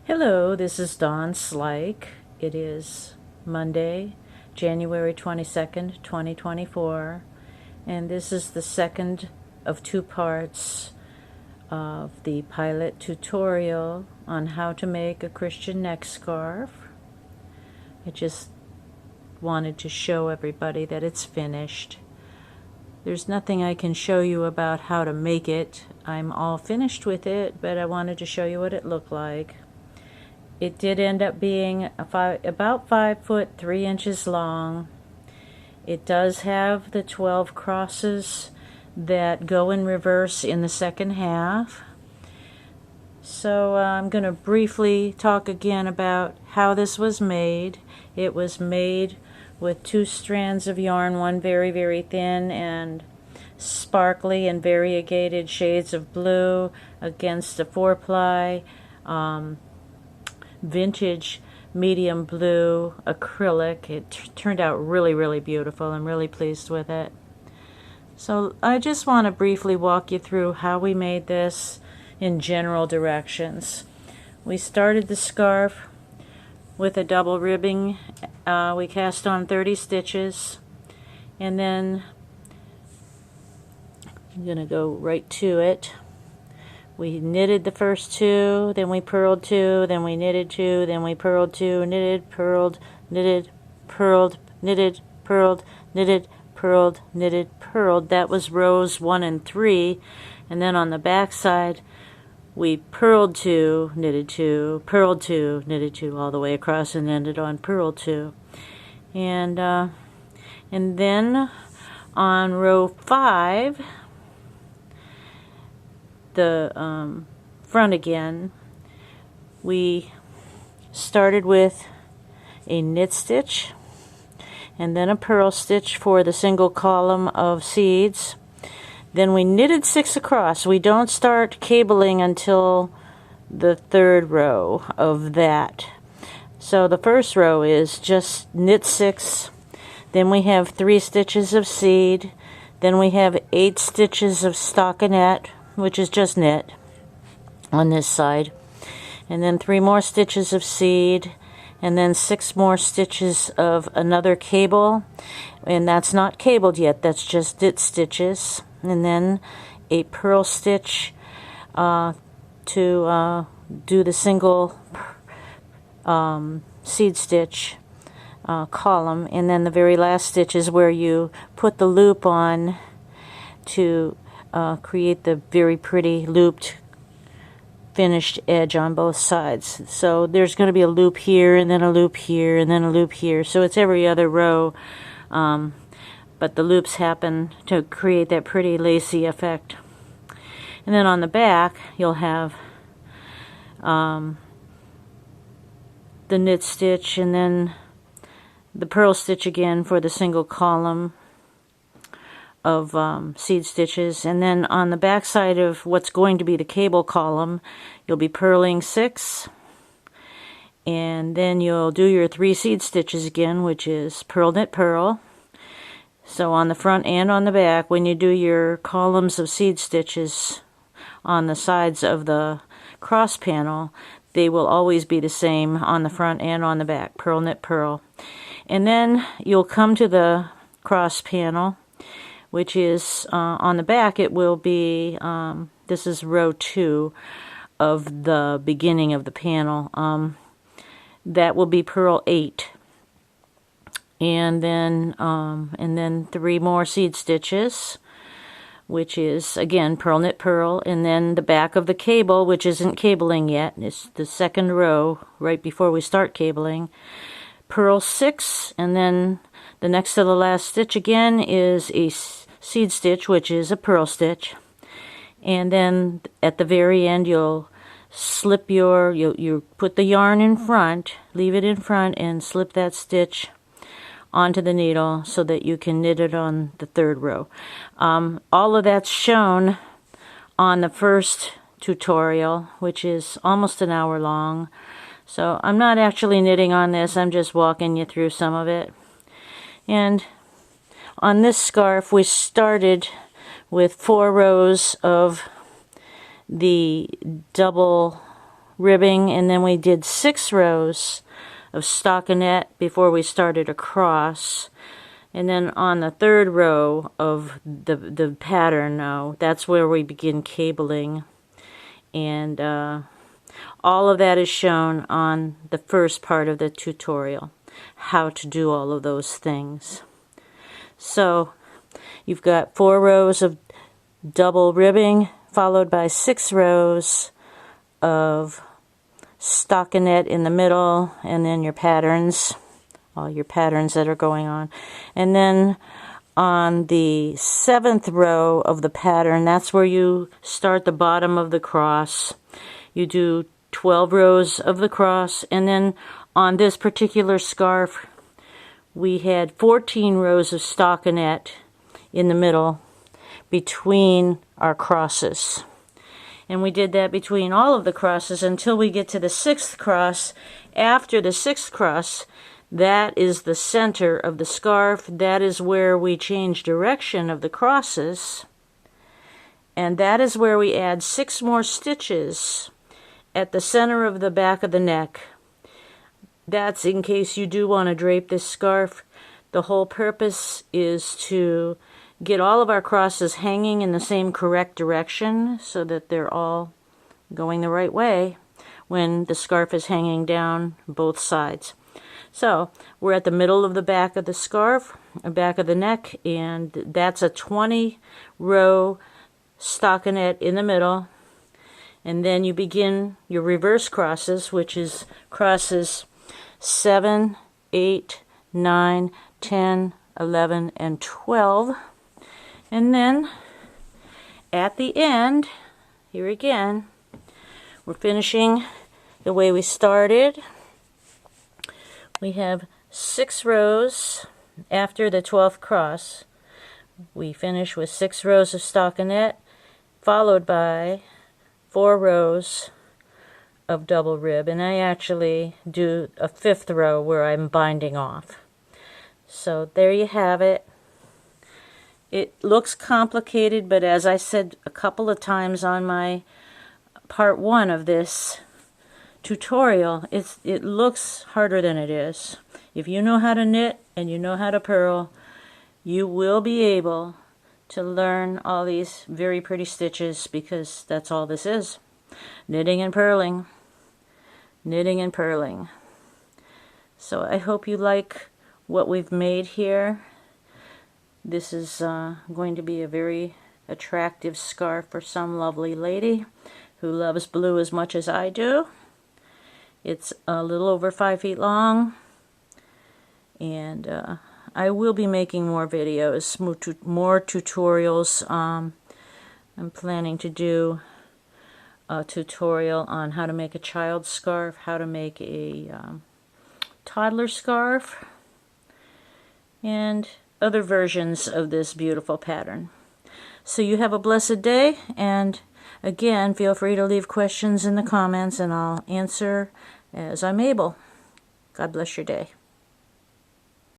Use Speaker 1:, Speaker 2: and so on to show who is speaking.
Speaker 1: Hello, this is Dawn Slike. It is Monday, January 22nd, 2024, and this is the second of two parts of the pilot tutorial on how to make a Christian neck scarf. I just wanted to show everybody that it's finished. There's nothing I can show you about how to make it. I'm all finished with it, but I wanted to show you what it looked like. It did end up being about 5 foot 3 inches long. It does have the 12 crosses that go in reverse in the second half. So I'm going to briefly talk again about how this was made. It was made with 2 strands of yarn, one very, very thin and sparkly and variegated shades of blue against a 4-ply vintage medium blue acrylic. It turned out really, really beautiful. I'm really pleased with it. So I just want to briefly walk you through how we made this in general directions. We started the scarf with a double ribbing. We cast on 30 stitches, and then I'm going to go right to it. We knitted the first 2, then we purled 2, then we knitted 2, then we purled 2, knitted, purled, knitted, purled, knitted, purled, knitted, purled, knitted, purled. That was rows 1 and 3. And then on the back side, we purled 2, knitted 2, purled 2, knitted 2 all the way across and ended on purled 2. And then on row 5, the front again, we started with a knit stitch and then a purl stitch for the single column of seeds. Then we knitted 6 across. We don't start cabling until the 3rd row of that. So the first row is just knit 6, then we have 3 stitches of seed, then we have 8 stitches of stockinette, which is just knit on this side, and then 3 more stitches of seed, and then 6 more stitches of another cable, and that's not cabled yet, that's just knit stitches, and then a purl stitch to do the single seed stitch column, and then the very last stitch is where you put the loop on to create the very pretty looped finished edge on both sides. So there's going to be a loop here, and then a loop here, and then a loop here. So it's every other row, but the loops happen to create that pretty lacy effect. And then on the back, you'll have the knit stitch, and then the purl stitch again for the single column of seed stitches, and then on the back side of what's going to be the cable column, you'll be purling 6, and then you'll do your 3 seed stitches again, which is purl, knit, purl. So on the front and on the back, when you do your columns of seed stitches on the sides of the cross panel, they will always be the same on the front and on the back, purl, knit, purl. And then you'll come to the cross panel, which is on the back. It will be, this is row 2 of the beginning of the panel. That will be purl 8, and then 3 more seed stitches, which is again purl, knit, purl, and then the back of the cable, which isn't cabling yet. It's the 2nd row right before we start cabling. Purl 6, and then the next to the last stitch again is a seed stitch, which is a purl stitch, and then at the very end you'll slip you put the yarn in front, leave it in front, and slip that stitch onto the needle so that you can knit it on the 3rd row. All of that's shown on the first tutorial, which is almost an hour long, so I'm not actually knitting on this, I'm just walking you through some of it. And on this scarf, we started with 4 rows of the double ribbing, and then we did 6 rows of stockinette before we started across. And then on the 3rd row of the pattern now, that's where we begin cabling. And all of that is shown on the first part of the tutorial, how to do all of those things. So you've got 4 rows of double ribbing, followed by 6 rows of stockinette in the middle, and then your patterns, all your patterns that are going on. And then on the 7th row of the pattern, that's where you start the bottom of the cross. You do 12 rows of the cross, and then on this particular scarf we had 14 rows of stockinette in the middle between our crosses. And we did that between all of the crosses until we get to the 6th cross. After the 6th cross, that is the center of the scarf. That is where we change direction of the crosses. And that is where we add 6 more stitches at the center of the back of the neck. That's in case you do want to drape this scarf. The whole purpose is to get all of our crosses hanging in the same correct direction so that they're all going the right way when the scarf is hanging down both sides. So we're at the middle of the back of the scarf, back of the neck, and that's a 20 row stockinette in the middle. And then you begin your reverse crosses, which is crosses 7, 8, 9, 10, 11, and 12. And then at the end, here again, we're finishing the way we started. We have 6 rows after the 12th cross. We finish with 6 rows of stockinette, followed by 4 rows of double rib. And I actually do a 5th row where I'm binding off. So there you have it. It looks complicated, but as I said a couple of times on my part 1 of this tutorial, it looks harder than it is. If you know how to knit and you know how to purl, you will be able to learn all these very pretty stitches, because that's all this is. Knitting and purling. Knitting and purling. So I hope you like what we've made here. This is going to be a very attractive scarf for some lovely lady who loves blue as much as I do. It's a little over 5 feet long, and I will be making more videos, more tutorials. I'm planning to do a tutorial on how to make a child scarf, how to make a toddler scarf, and other versions of this beautiful pattern. So you have a blessed day, and again, feel free to leave questions in the comments and I'll answer as I'm able. God bless your day.